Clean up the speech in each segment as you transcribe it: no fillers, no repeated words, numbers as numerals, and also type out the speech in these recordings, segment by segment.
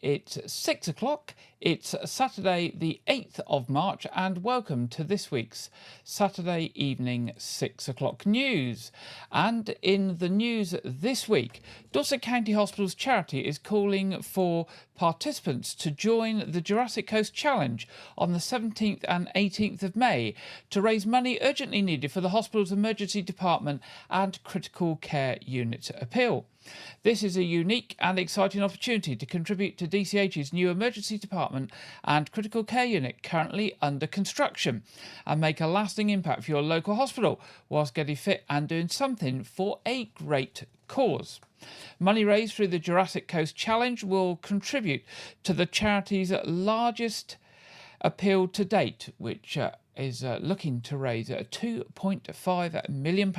It's 6 o'clock. It's Saturday, the 8th of March, and welcome to this week's Saturday evening 6 o'clock news. And in the news this week, Dorset County Hospital's charity is calling for participants to join the Jurassic Coast Challenge on the 17th and 18th of May to raise money urgently needed for the hospital's emergency department and critical care unit appeal. This is a unique and exciting opportunity to contribute to DCH's new emergency department and critical care unit currently under construction and make a lasting impact for your local hospital whilst getting fit and doing something for a great cause. Money raised through the Jurassic Coast Challenge will contribute to the charity's largest appeal to date, which is looking to raise £2.5 million.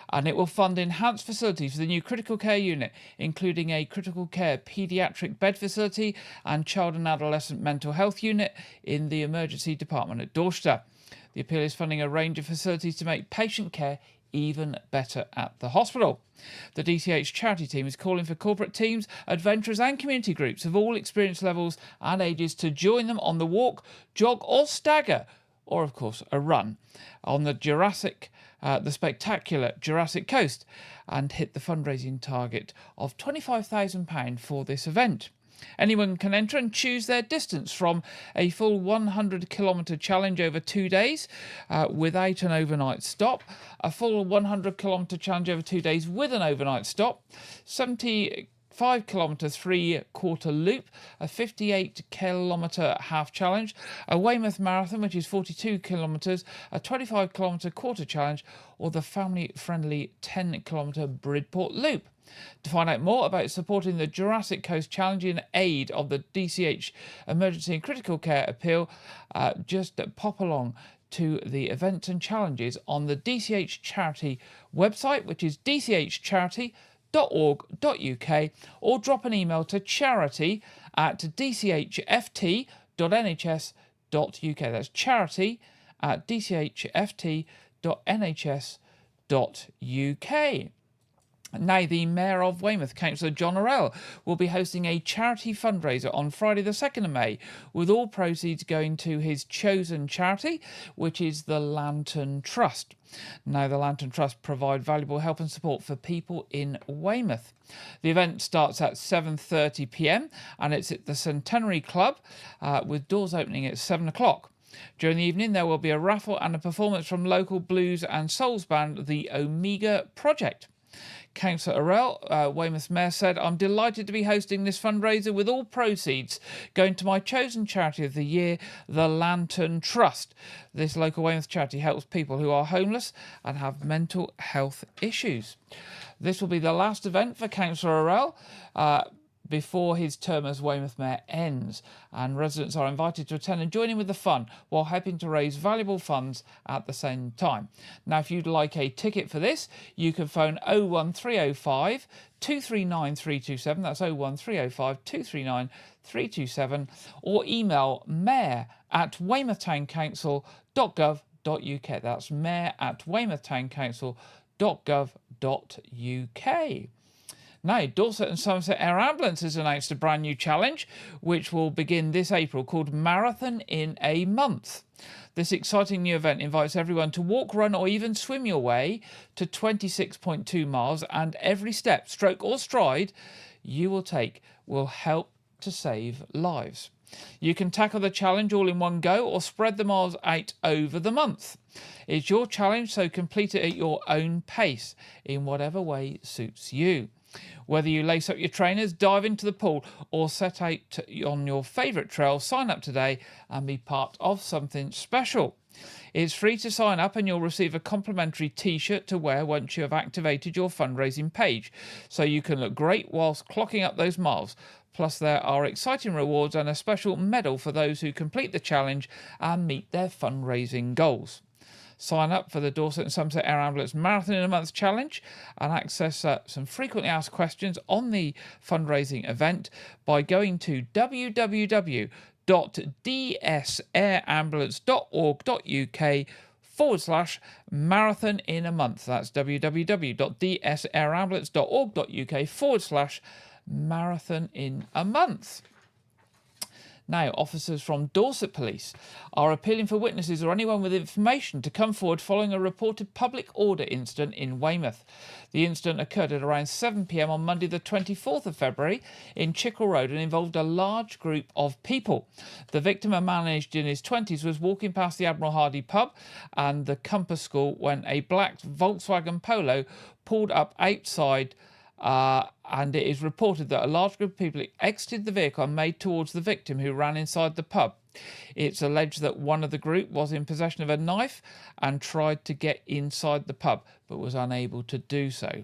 And it will fund enhanced facilities for the new critical care unit, including a critical care paediatric bed facility and child and adolescent mental health unit in the emergency department at Dorchester. The appeal is funding a range of facilities to make patient care even better at the hospital. The DCH charity team is calling for corporate teams, adventurers and community groups of all experience levels and ages to join them on the walk, jog or stagger, or of course a run, on the spectacular Jurassic Coast and hit the fundraising target of £25,000 for this event. Anyone can enter and choose their distance from a full 100-kilometre challenge over 2 days without an overnight stop, a full 100-kilometre challenge over 2 days with an overnight stop, 75-kilometre three-quarter loop, a 58-kilometre half challenge, a Weymouth Marathon, which is 42 kilometres, a 25-kilometre quarter challenge, or the family-friendly 10-kilometre Bridport Loop. To find out more about supporting the Jurassic Coast Challenge in aid of the DCH Emergency and Critical Care Appeal, just pop along to the events and challenges on the DCH Charity website, which is dchcharity.org.uk, or drop an email to charity@dchft.nhs.uk. That's charity@dchft.nhs.uk. Now, the Mayor of Weymouth, Councillor John Orell, will be hosting a charity fundraiser on Friday the 2nd of May, with all proceeds going to his chosen charity, which is the Lantern Trust. Now, the Lantern Trust provide valuable help and support for people in Weymouth. The event starts at 7:30 p.m. and it's at the Centenary Club, with doors opening at 7 o'clock. During the evening, there will be a raffle and a performance from local blues and souls band, the Omega Project. Councillor Orell, Weymouth Mayor, said, "I'm delighted to be hosting this fundraiser with all proceeds going to my chosen charity of the year, the Lantern Trust. This local Weymouth charity helps people who are homeless and have mental health issues." This will be the last event for Councillor Orell before his term as Weymouth Mayor ends, and residents are invited to attend and join in with the fun while helping to raise valuable funds at the same time. Now, if you'd like a ticket for this, you can phone 01305 239 327, that's 01305 239 327, or email mayor@weymouthtowncouncil.gov.uk. That's mayor@weymouthtowncouncil.gov.uk. Now, Dorset and Somerset Air Ambulance has announced a brand new challenge, which will begin this April, called Marathon in a Month. This exciting new event invites everyone to walk, run or even swim your way to 26.2 miles, and every step, stroke or stride you will take will help to save lives. You can tackle the challenge all in one go or spread the miles out over the month. It's your challenge, so complete it at your own pace in whatever way suits you. Whether you lace up your trainers, dive into the pool, or set out on your favourite trail, sign up today and be part of something special. It's free to sign up and you'll receive a complimentary t-shirt to wear once you have activated your fundraising page, so you can look great whilst clocking up those miles. Plus, there are exciting rewards and a special medal for those who complete the challenge and meet their fundraising goals. Sign up for the Dorset and Somerset Air Ambulance Marathon in a Month challenge and access some frequently asked questions on the fundraising event by going to www.dsairambulance.org.uk/marathon in a month. That's www.dsairambulance.org.uk/marathon marathon in a month. Now, officers from Dorset Police are appealing for witnesses or anyone with information to come forward following a reported public order incident in Weymouth. The incident occurred at around 7 p.m. on Monday the 24th of February in Chickle Road and involved a large group of people. The victim, a man aged in his 20s, was walking past the Admiral Hardy pub and the Compass School when a black Volkswagen Polo pulled up outside and it is reported that a large group of people exited the vehicle and made towards the victim, who ran inside the pub. It's alleged that one of the group was in possession of a knife and tried to get inside the pub, but was unable to do so.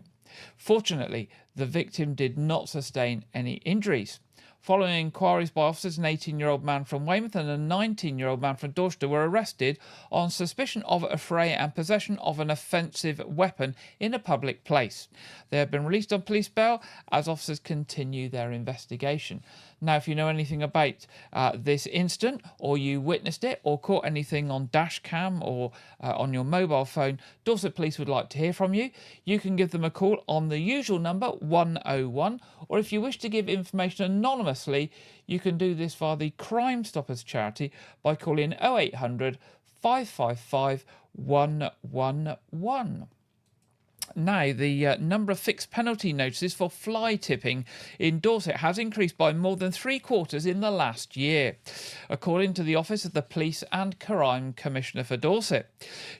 Fortunately, the victim did not sustain any injuries. Following inquiries by officers, an 18-year-old man from Weymouth and a 19-year-old man from Dorchester were arrested on suspicion of affray and possession of an offensive weapon in a public place. They have been released on police bail as officers continue their investigation. Now, if you know anything about this incident, or you witnessed it, or caught anything on dash cam or on your mobile phone, Dorset Police would like to hear from you. You can give them a call on the usual number 101, or if you wish to give information anonymously, you can do this via the Crime Stoppers charity by calling 0800 555 111. Now, the number of fixed penalty notices for fly tipping in Dorset has increased by more than 3/4 in the last year, according to the Office of the Police and Crime Commissioner for Dorset.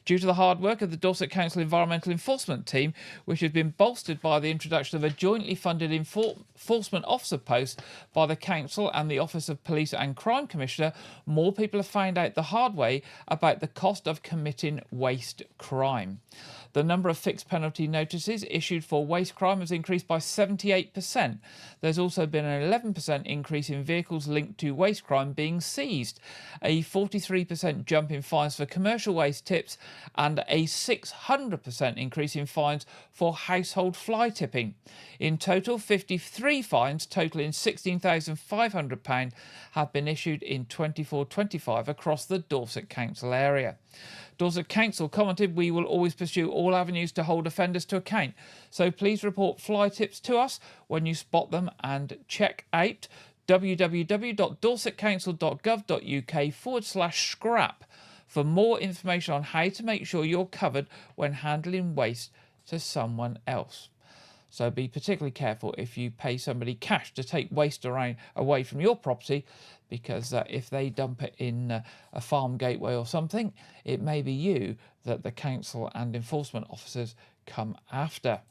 Due to the hard work of the Dorset Council Environmental Enforcement Team, which has been bolstered by the introduction of a jointly funded enforcement officer post by the Council and the Office of Police and Crime Commissioner, more people have found out the hard way about the cost of committing waste crime. The number of fixed penalty notices issued for waste crime has increased by 78%. There's also been an 11% increase in vehicles linked to waste crime being seized, a 43% jump in fines for commercial waste tips, and a 600% increase in fines for household fly tipping. In total, 53 fines totaling £16,500 have been issued in 24-25 across the Dorset Council area. Dorset Council commented, "We will always pursue all avenues to hold offenders to account, so please report fly tips to us when you spot them, and check out www.dorsetcouncil.gov.uk/scrap for more information on how to make sure you're covered when handling waste to someone else." So be particularly careful if you pay somebody cash to take waste away from your property, because if they dump it in a farm gateway or something, it may be you that the council and enforcement officers come after.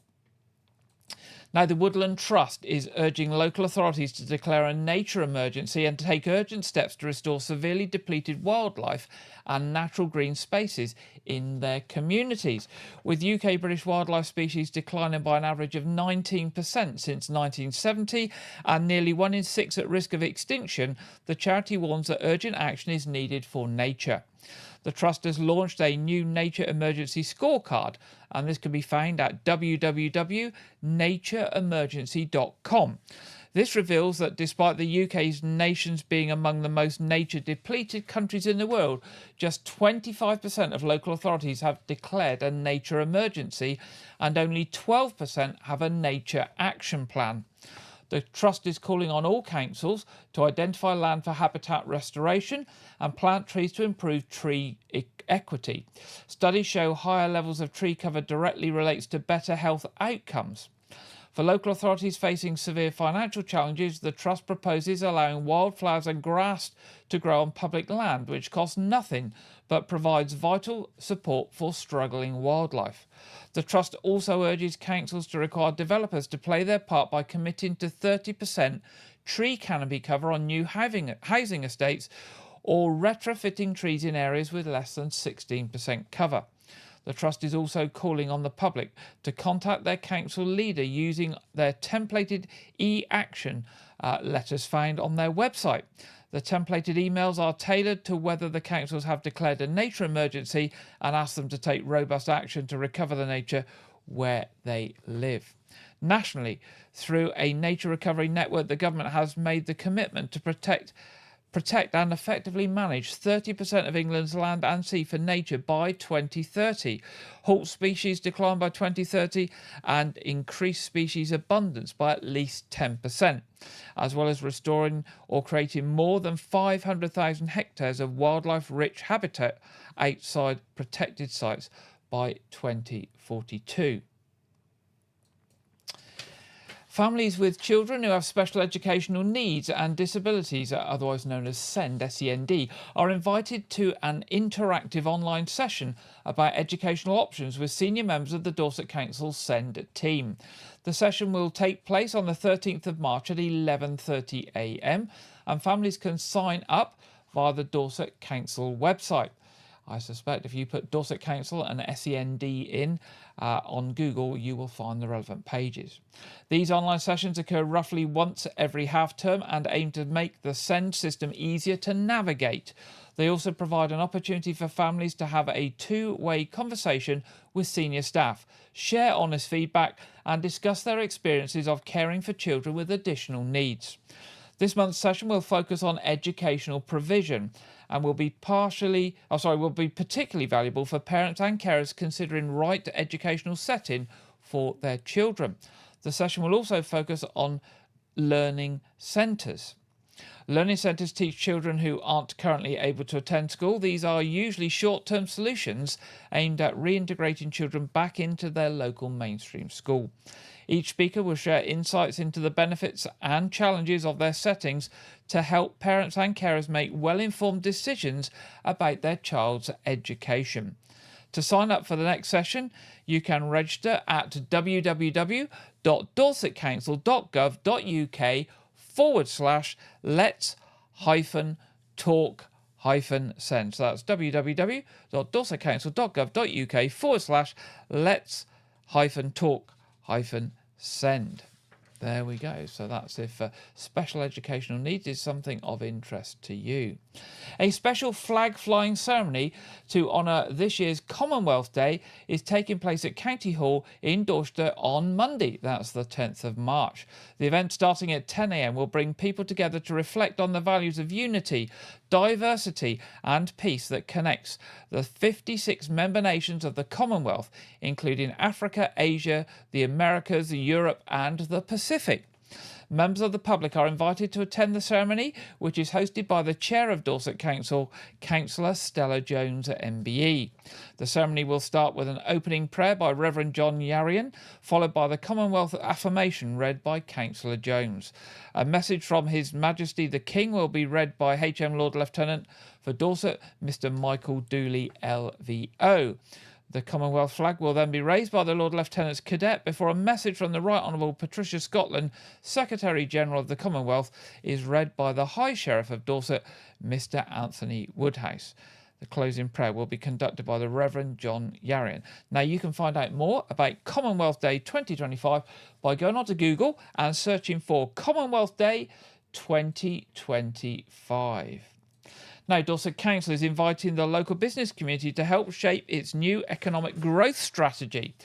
Now, the Woodland Trust is urging local authorities to declare a nature emergency and to take urgent steps to restore severely depleted wildlife and natural green spaces in their communities. With UK British wildlife species declining by an average of 19% since 1970 and nearly 1 in 6 at risk of extinction, the charity warns that urgent action is needed for nature. The Trust has launched a new Nature Emergency Scorecard, and this can be found at www.natureemergency.com. This reveals that despite the UK's nations being among the most nature-depleted countries in the world, just 25% of local authorities have declared a nature emergency, and only 12% have a nature action plan. The Trust is calling on all councils to identify land for habitat restoration and plant trees to improve tree equity. Studies show higher levels of tree cover directly relates to better health outcomes. For local authorities facing severe financial challenges, the Trust proposes allowing wildflowers and grass to grow on public land, which costs nothing but provides vital support for struggling wildlife. The Trust also urges councils to require developers to play their part by committing to 30% tree canopy cover on new housing estates, or retrofitting trees in areas with less than 16% cover. The Trust is also calling on the public to contact their council leader using their templated e-action letters found on their website. The templated emails are tailored to whether the councils have declared a nature emergency and ask them to take robust action to recover the nature where they live. Nationally, through a nature recovery network, the government has made the commitment to protect protect and effectively manage 30% of England's land and sea for nature by 2030, halt species decline by 2030, and increase species abundance by at least 10%, as well as restoring or creating more than 500,000 hectares of wildlife-rich habitat outside protected sites by 2042. Families with children who have special educational needs and disabilities, otherwise known as SEND, are invited to an interactive online session about educational options with senior members of the Dorset Council SEND team. The session will take place on the 13th of March at 11:30 a.m. and families can sign up via the Dorset Council website. I suspect if you put Dorset Council and SEND in on Google, you will find the relevant pages. These online sessions occur roughly once every half term and aim to make the SEND system easier to navigate. They also provide an opportunity for families to have a two-way conversation with senior staff, share honest feedback and discuss their experiences of caring for children with additional needs. This month's session will focus on educational provision and will be particularly valuable for parents and carers considering right educational setting for their children. The session will also focus on learning centres. Learning centres teach children who aren't currently able to attend school. These are usually short-term solutions aimed at reintegrating children back into their local mainstream school. Each speaker will share insights into the benefits and challenges of their settings to help parents and carers make well-informed decisions about their child's education. To sign up for the next session, you can register at www.dorsetcouncil.gov.uk/let's-talk-send. So that's www.dorsetcouncil.gov.uk/let's-talk-send. There we go. So that's if special educational needs is something of interest to you. A special flag flying ceremony to honour this year's Commonwealth Day is taking place at County Hall in Dorset on Monday. That's the 10th of March. The event, starting at 10 a.m, will bring people together to reflect on the values of unity, diversity and peace that connects the 56 member nations of the Commonwealth, including Africa, Asia, the Americas, Europe and the Pacific. Members of the public are invited to attend the ceremony, which is hosted by the Chair of Dorset Council, Councillor Stella Jones MBE. The ceremony will start with an opening prayer by Reverend John Yarian, followed by the Commonwealth affirmation read by Councillor Jones. A message from His Majesty the King will be read by HM Lord Lieutenant for Dorset, Mr Michael Dooley LVO. The Commonwealth flag will then be raised by the Lord Lieutenant's Cadet before a message from the Right Honourable Patricia Scotland, Secretary-General of the Commonwealth, is read by the High Sheriff of Dorset, Mr Anthony Woodhouse. The closing prayer will be conducted by the Reverend John Yarian. Now, you can find out more about Commonwealth Day 2025 by going onto Google and searching for Commonwealth Day 2025. Now, Dorset Council is inviting the local business community to help shape its new economic growth strategy.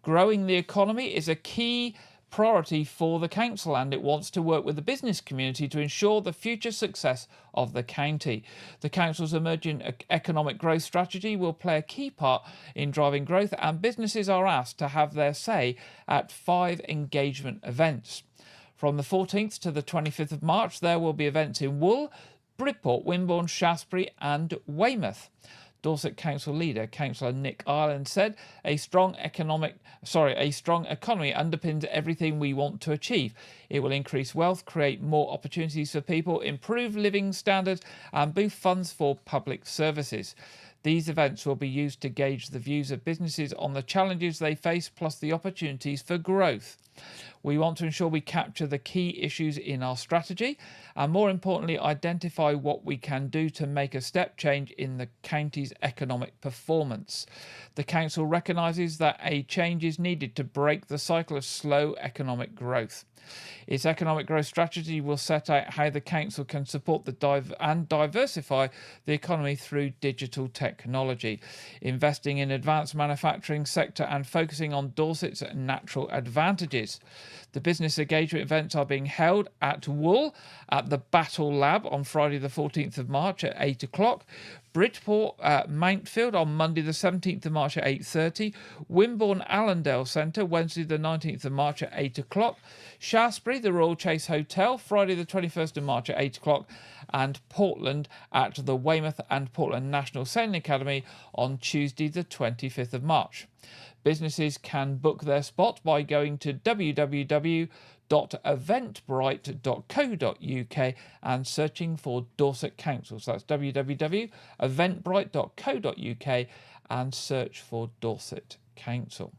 Growing the economy is a key priority for the council and it wants to work with the business community to ensure the future success of the county. The council's emerging economic growth strategy will play a key part in driving growth and businesses are asked to have their say at 5 engagement events. From the 14th to the 25th of March, there will be events in Wool, Bridport, Wimborne, Shaftesbury and Weymouth. Dorset Council leader, Councillor Nick Ireland, said a strong economy underpins everything we want to achieve. It will increase wealth, create more opportunities for people, improve living standards and boost funds for public services. These events will be used to gauge the views of businesses on the challenges they face plus the opportunities for growth. We want to ensure we capture the key issues in our strategy and, more importantly, identify what we can do to make a step change in the county's economic performance. The council recognises that a change is needed to break the cycle of slow economic growth. Its economic growth strategy will set out how the council can support and diversify the economy through digital technology, investing in advanced manufacturing sector and focusing on Dorset's natural advantages. The business engagement events are being held at Wool at the Battle Lab on Friday the 14th of March at 8 o'clock. Bridport Mountfield on Monday the 17th of March at 8:30. Wimborne Allendale Centre Wednesday the 19th of March at 8 o'clock. Shaftesbury, the Royal Chase Hotel, Friday the 21st of March at 8 o'clock. And Portland at the Weymouth and Portland National Sailing Academy on Tuesday the 25th of March. Businesses can book their spot by going to www.eventbrite.co.uk and searching for Dorset Council. So that's www.eventbrite.co.uk and search for Dorset Council.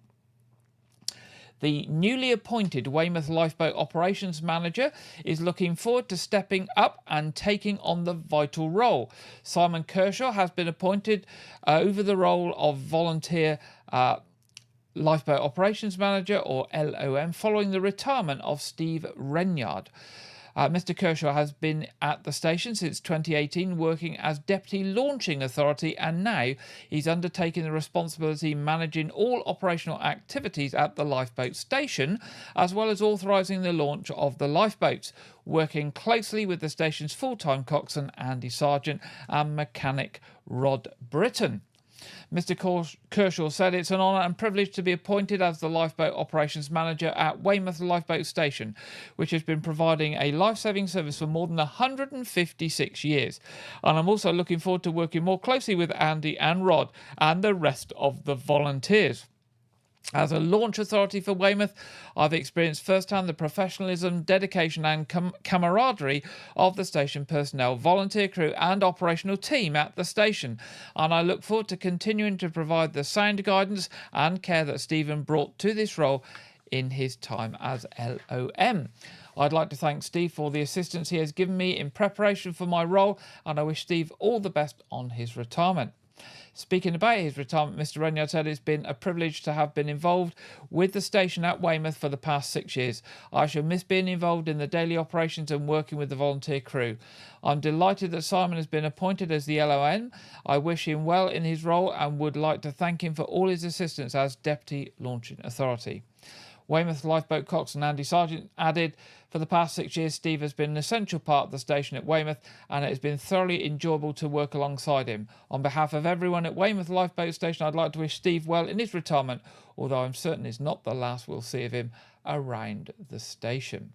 The newly appointed Weymouth Lifeboat Operations Manager is looking forward to stepping up and taking on the vital role. Simon Kershaw has been appointed over the role of volunteer Lifeboat Operations Manager, or LOM, following the retirement of Steve Renyard. Mr. Kershaw has been at the station since 2018, working as Deputy Launching Authority, and now he's undertaking the responsibility managing all operational activities at the lifeboat station, as well as authorising the launch of the lifeboats, working closely with the station's full-time coxswain Andy Sargent and mechanic Rod Britton. Mr. Kershaw said it's an honour and privilege to be appointed as the Lifeboat Operations Manager at Weymouth Lifeboat Station, which has been providing a life-saving service for more than 156 years. And I'm also looking forward to working more closely with Andy and Rod and the rest of the volunteers. As a launch authority for Weymouth, I've experienced firsthand the professionalism, dedication and camaraderie of the station personnel, volunteer crew and operational team at the station, and I look forward to continuing to provide the sound guidance and care that Stephen brought to this role in his time as LOM. I'd like to thank Steve for the assistance he has given me in preparation for my role, and I wish Steve all the best on his retirement. Speaking about his retirement, Mr. Renyard said it's been a privilege to have been involved with the station at Weymouth for the past 6 years. I shall miss being involved in the daily operations and working with the volunteer crew. I'm delighted that Simon has been appointed as the LOM. I wish him well in his role and would like to thank him for all his assistance as Deputy Launching Authority. Weymouth Lifeboat coxswain Andy Sargent added, for the past 6 years, Steve has been an essential part of the station at Weymouth, and it has been thoroughly enjoyable to work alongside him. On behalf of everyone at Weymouth Lifeboat Station, I'd like to wish Steve well in his retirement, although I'm certain it's not the last we'll see of him around the station.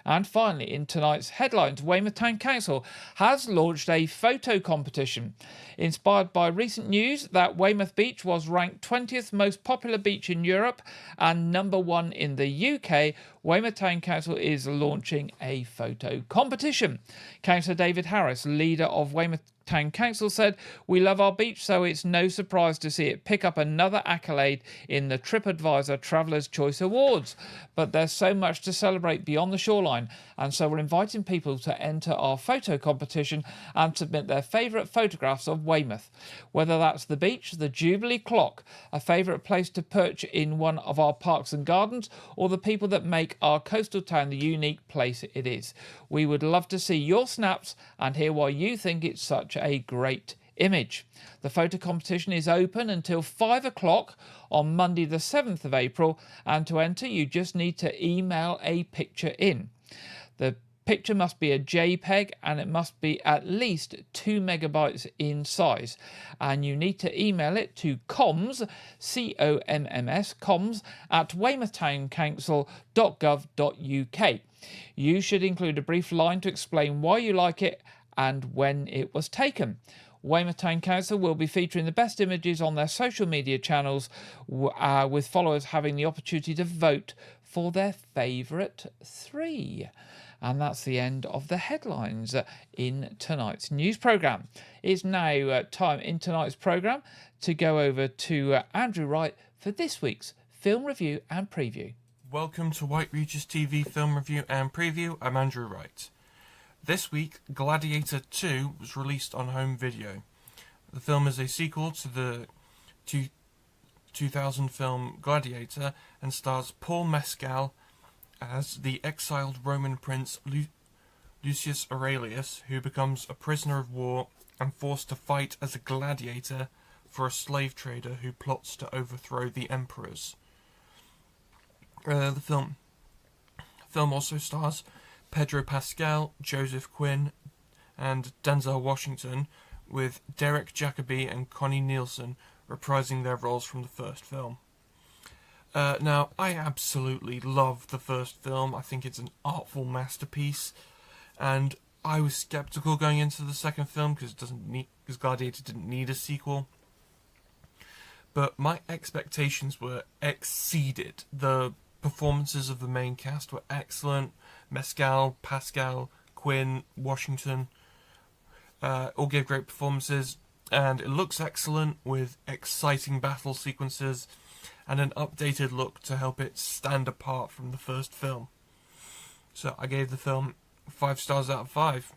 And finally, in tonight's headlines, Weymouth Town Council has launched a photo competition. Inspired by recent news that Weymouth Beach was ranked 20th most popular beach in Europe and number 1 in the UK, Weymouth Town Council is launching a photo competition. Councillor David Harris, leader of Weymouth Town Council, said, "We love our beach, so it's no surprise to see it pick up another accolade in the TripAdvisor Traveller's Choice Awards. But there's so much to celebrate beyond the shoreline, and so we're inviting people to enter our photo competition and submit their favourite photographs of Weymouth. Whether that's the beach, the Jubilee Clock, a favourite place to perch in one of our parks and gardens, or the people that make our coastal town the unique place it is. We would love to see your snaps and hear why you think it's such a great image." The photo competition is open until 5 o'clock on Monday the 7th of April, and to enter you just need to email a picture in. The picture must be a JPEG and it must be at least 2 megabytes in size, and you need to email it to comms, C-O-M-M-S, comms at weymouthtowncouncil.gov.uk. You should include a brief line to explain why you like it and when it was taken. Weymouth Town Council will be featuring the best images on their social media channels, with followers having the opportunity to vote for their favourite 3. And that's the end of the headlines in tonight's news programme. It's now time in tonight's programme to go over to Andrew Wright for this week's film review and preview. Welcome to White Regis TV film review and preview. I'm Andrew Wright. This week, Gladiator 2 was released on home video. The film is a sequel to the 2000 film Gladiator and stars Paul Mescal as the exiled Roman prince Lucius Aurelius, who becomes a prisoner of war and forced to fight as a gladiator for a slave trader who plots to overthrow the emperors. The film film also stars Pedro Pascal, Joseph Quinn, and Denzel Washington, with Derek Jacobi and Connie Nielsen reprising their roles from the first film. Now, I absolutely love the first film. I think it's an artful masterpiece, and I was skeptical going into the second film because Gladiator didn't need a sequel. But my expectations were exceeded. The performances of the main cast were excellent. Mescal, Pascal, Quinn, Washington all gave great performances, and it looks excellent with exciting battle sequences and an updated look to help it stand apart from the first film. So I gave the film 5 stars out of 5.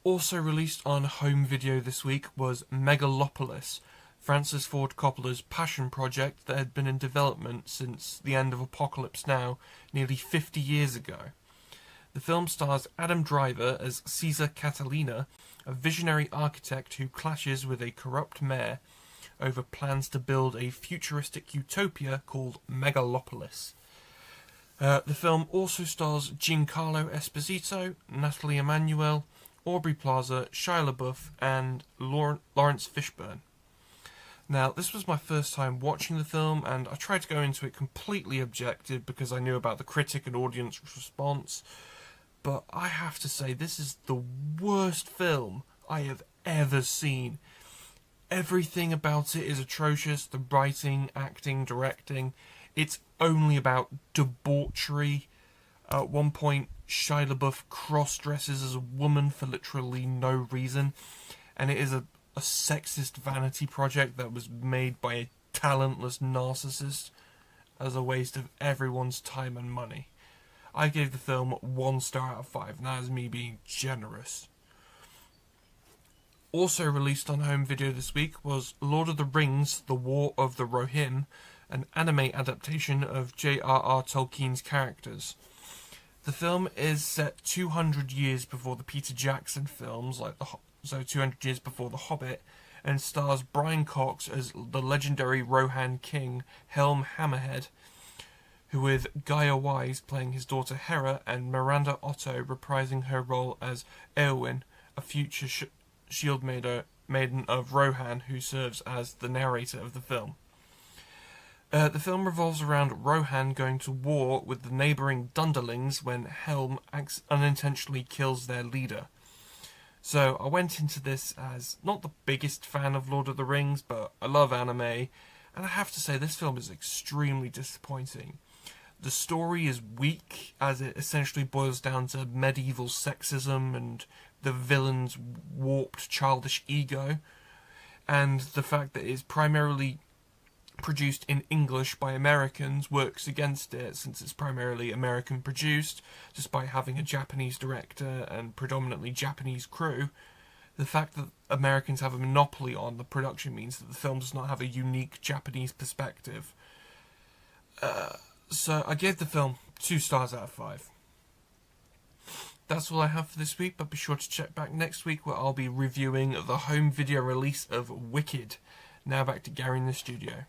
Also released on home video this week was Megalopolis, Francis Ford Coppola's passion project that had been in development since the end of Apocalypse Now, nearly 50 years ago. The film stars Adam Driver as Caesar Catalina, a visionary architect who clashes with a corrupt mayor over plans to build a futuristic utopia called Megalopolis. The film also stars Giancarlo Esposito, Natalie Emmanuel, Aubrey Plaza, Shia LaBeouf, and Lawrence Fishburne. Now, this was my first time watching the film, and I tried to go into it completely objective because I knew about the critic and audience response, but I have to say this is the worst film I have ever seen. Everything about it is atrocious. The writing, acting, directing. It's only about debauchery. At one point, Shia LaBeouf cross-dresses as a woman for literally no reason. And it is a sexist vanity project that was made by a talentless narcissist as a waste of everyone's time and money. I gave the film 1 star out of 5, and that is me being generous. Also released on home video this week was Lord of the Rings, The War of the Rohirrim, an anime adaptation of J.R.R. Tolkien's characters. The film is set 200 years before the Peter Jackson films, so 200 years before The Hobbit, and stars Brian Cox as the legendary Rohan king Helm Hammerhead, who with Gaia Wise playing his daughter Hera and Miranda Otto reprising her role as Eowyn, a future shield maiden of Rohan who serves as the narrator of the film. The film revolves around Rohan going to war with the neighbouring Dunderlings when Helm unintentionally kills their leader. So I went into this as not the biggest fan of Lord of the Rings, but I love anime, and I have to say this film is extremely disappointing. The story is weak, as it essentially boils down to medieval sexism and the villain's warped childish ego, and the fact that it's primarily produced in English by Americans works against it, since it's primarily American produced, despite having a Japanese director and predominantly Japanese crew. The fact that Americans have a monopoly on the production means that the film does not have a unique Japanese perspective. So I gave the film 2 stars out of 5. That's all I have for this week, but be sure to check back next week where I'll be reviewing the home video release of Wicked. Now back to Gary in the studio.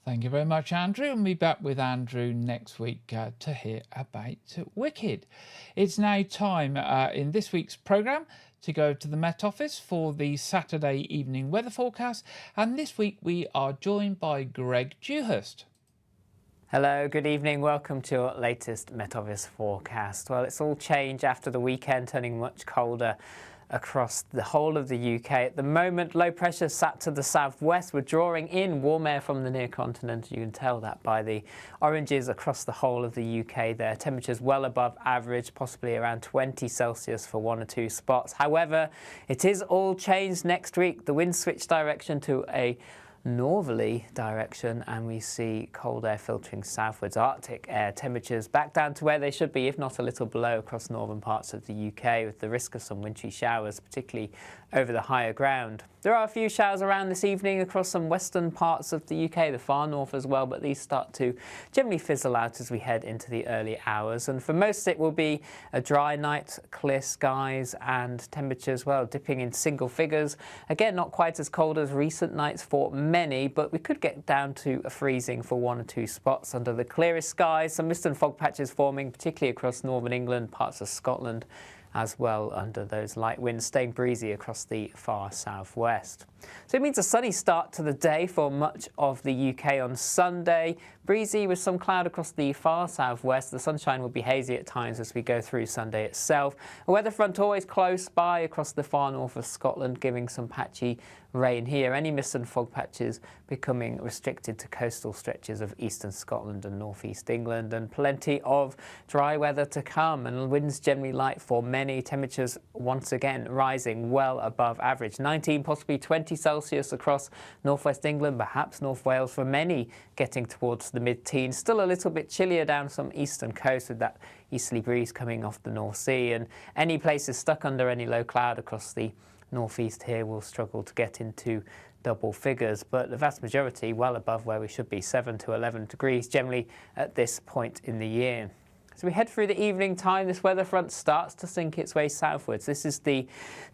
Thank you very much, Andrew, and we'll be back with Andrew next week to hear about Wicked. It's now time in this week's programme to go to the Met Office for the Saturday evening weather forecast, and this week we are joined by Greg Dewhurst. Hello, good evening. Welcome to your latest Met Office forecast. Well, it's all changed after the weekend, turning much colder across the whole of the UK. At the moment, low pressure sat to the southwest. We're drawing in warm air from the near continent. You can tell that by the oranges across the whole of the UK there. Temperatures well above average, possibly around 20 Celsius for 1 or 2 spots. However, it is all changed next week. The wind switched direction to a northerly direction, and we see cold air filtering southwards. Arctic air temperatures back down to where they should be, if not a little below, across northern parts of the UK, with the risk of some wintry showers, particularly over the higher ground. There are a few showers around this evening across some western parts of the UK, the far north as well, but these start to generally fizzle out as we head into the early hours. And for most it will be a dry night, clear skies, and temperatures, well, dipping in single figures. Again, not quite as cold as recent nights for many, but we could get down to a freezing for 1 or 2 spots under the clearest skies. Some mist and fog patches forming, particularly across northern England, parts of Scotland as well, under those light winds, staying breezy across the far southwest. So it means a sunny start to the day for much of the UK on Sunday. Breezy with some cloud across the far southwest. The sunshine will be hazy at times as we go through Sunday itself. A weather front always close by across the far north of Scotland, giving some patchy rain here. Any mist and fog patches becoming restricted to coastal stretches of eastern Scotland and northeast England, and plenty of dry weather to come, and winds generally light for many. Temperatures once again rising well above average. 19, possibly 20 Celsius across northwest England, perhaps North Wales for many, getting towards the mid-teens. Still a little bit chillier down some eastern coast with that easterly breeze coming off the North Sea, and any places stuck under any low cloud across the northeast here will struggle to get into double figures, but the vast majority well above where we should be, 7 to 11 degrees generally at this point in the year. So we head through the evening time. This weather front starts to sink its way southwards. This is the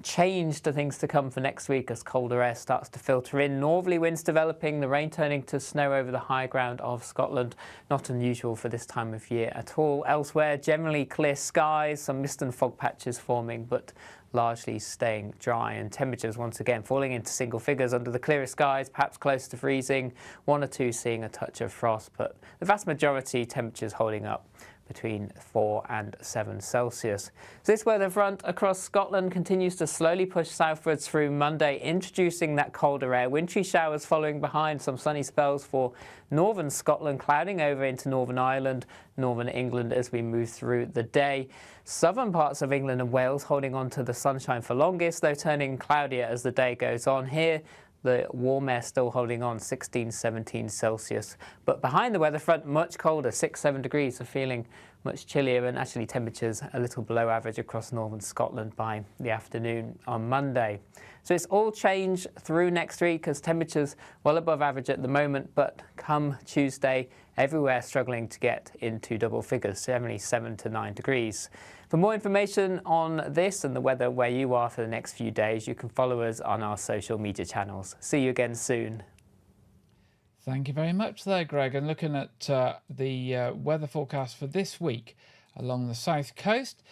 change to things to come for next week as colder air starts to filter in. Northerly winds developing, the rain turning to snow over the high ground of Scotland. Not unusual for this time of year at all. Elsewhere, generally clear skies, some mist and fog patches forming, but largely staying dry, and temperatures once again falling into single figures under the clearest skies, perhaps close to freezing, 1 or 2 seeing a touch of frost, but the vast majority temperatures holding up between 4 and 7 Celsius. So this weather front across Scotland continues to slowly push southwards through Monday, introducing that colder air. Wintry showers following behind, some sunny spells for northern Scotland, clouding over into Northern Ireland, northern England as we move through the day. Southern parts of England and Wales holding on to the sunshine for longest, though turning cloudier as the day goes on. Here, the warm air still holding on, 16, 17 Celsius. But behind the weather front, much colder, 6, 7 degrees, so feeling much chillier, and actually temperatures a little below average across northern Scotland by the afternoon on Monday. So it's all change through next week as temperatures well above average at the moment, but come Tuesday, everywhere struggling to get into double figures, generally 7 to 9 degrees. For more information on this and the weather where you are for the next few days, you can follow us on our social media channels. See you again soon. Thank you very much there, Greg. And looking at the weather forecast for this week along the south coast,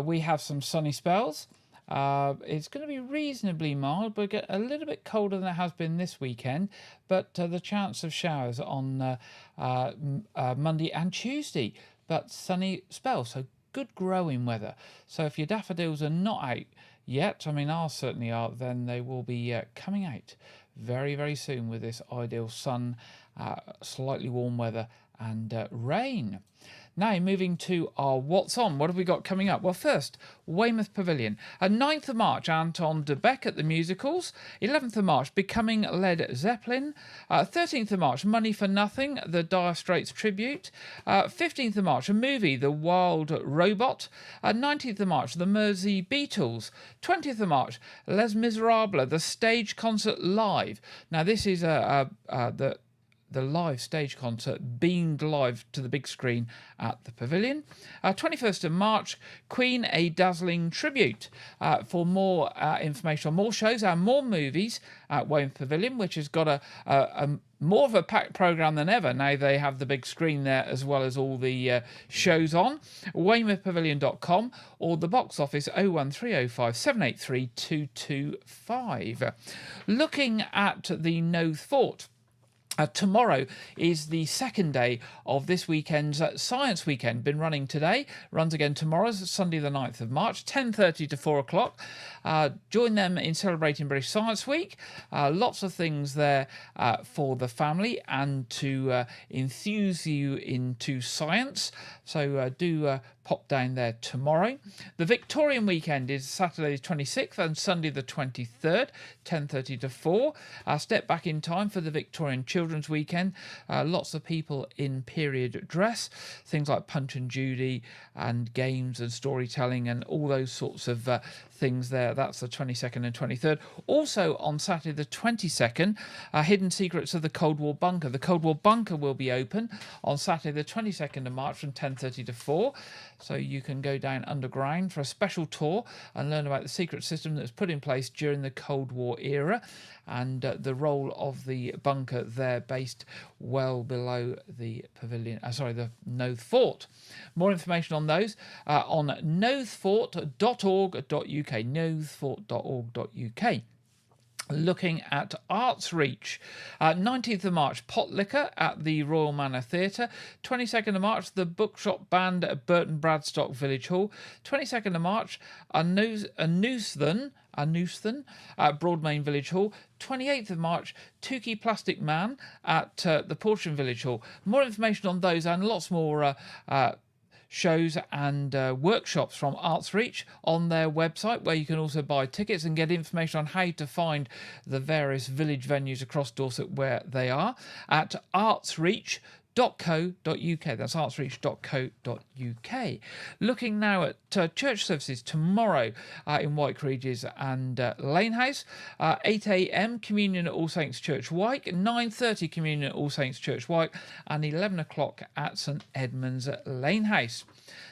we have some sunny spells. It's going to be reasonably mild, but get a little bit colder than it has been this weekend. But the chance of showers on Monday and Tuesday, but sunny spells, so good growing weather. So if your daffodils are not out yet, I mean ours certainly are, then they will be coming out very, very soon with this ideal sun, slightly warm weather and rain. Now, moving to our What's On. What have we got coming up? Well, first, Weymouth Pavilion. 9th of March, Anton de Beck at the musicals. 11th of March, Becoming Led Zeppelin. 13th of March, Money for Nothing, the Dire Straits tribute. 15th of March, a movie, The Wild Robot. 19th of March, The Mersey Beatles. 20th of March, Les Miserables, the stage concert live. Now, this is the live stage concert beamed live to the big screen at the Pavilion. 21st of March, Queen, a dazzling tribute. For more information on more shows and more movies at Weymouth Pavilion, which has got a more of a packed programme than ever. Now they have the big screen there as well as all the shows on. WeymouthPavilion.com or the box office 01305 783 225. Looking at the Knowth Fort. Tomorrow is the second day of this weekend's Science Weekend. Been running today, runs again tomorrow, Sunday the 9th of March, 10:30 to 4 o'clock. Join them in celebrating British Science Week. Lots of things there for the family and to enthuse you into science. So do pop down there tomorrow. The Victorian weekend is Saturday the 26th and Sunday the 23rd, 10:30 to 4. Step back in time for the Victorian Children's Weekend. Lots of people in period dress, things like Punch and Judy and games and storytelling and all those sorts of things there. That's the 22nd and 23rd. Also on Saturday the 22nd, Hidden Secrets of the Cold War Bunker. The Cold War Bunker will be open on Saturday the 22nd of March from 10:30 to 4. so you can go down underground for a special tour and learn about the secret system that was put in place during the Cold War era, and the role of the bunker there based well below the pavilion, the Knowth Fort. More information on those on knowthfort.org.uk, knowthfort.org.uk. Looking at Arts Reach, 19th of March, Pot Liquor at the Royal Manor Theatre. 22nd of March, the Bookshop Band at Burton Bradstock Village Hall. 22nd of March, a Newston at Broadmain Village Hall. 28th of March, Tukey Plastic Man at the Portion Village Hall. More information on those and lots more shows and workshops from Arts Reach on their website, where you can also buy tickets and get information on how to find the various village venues across Dorset where they are at artsreach.co.uk. That's artsreach.co.uk. Looking now at church services tomorrow in Wyke Regis and Lanehouse. 8 a.m. communion at All Saints Church Wyke, 9:30 communion at All Saints Church Wyke, and 11 o'clock at St Edmunds at Lanehouse.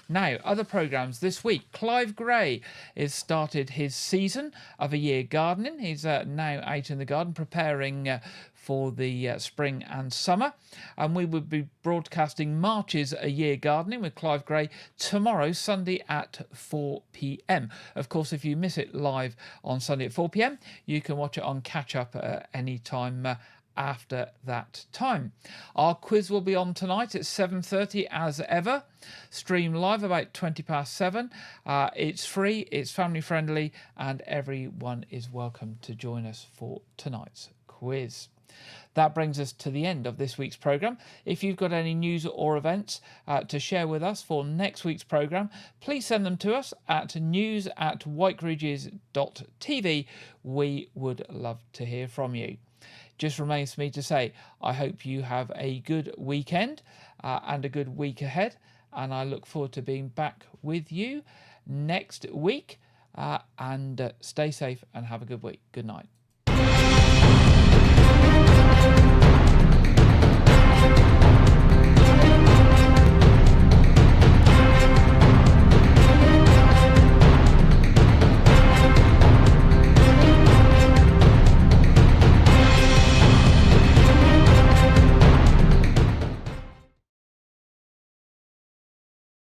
Now, other programmes this week. Clive Gray has started his season of a year gardening. He's now out in the garden preparing for the spring and summer. And we will be broadcasting March's A Year Gardening with Clive Gray tomorrow, Sunday at 4 p.m. Of course, if you miss it live on Sunday at 4 p.m, you can watch it on catch-up at any time after that time. Our quiz will be on tonight at 7:30 as ever. Stream live about 7:20. It's free, it's family friendly, and everyone is welcome to join us for tonight's quiz. That brings us to the end of this week's programme. If you've got any news or events to share with us for next week's programme, please send them to us at news@wykeregis.tv. We would love to hear from you. Just remains for me to say, I hope you have a good weekend and a good week ahead, and I look forward to being back with you next week. And stay safe and have a good week. Good night.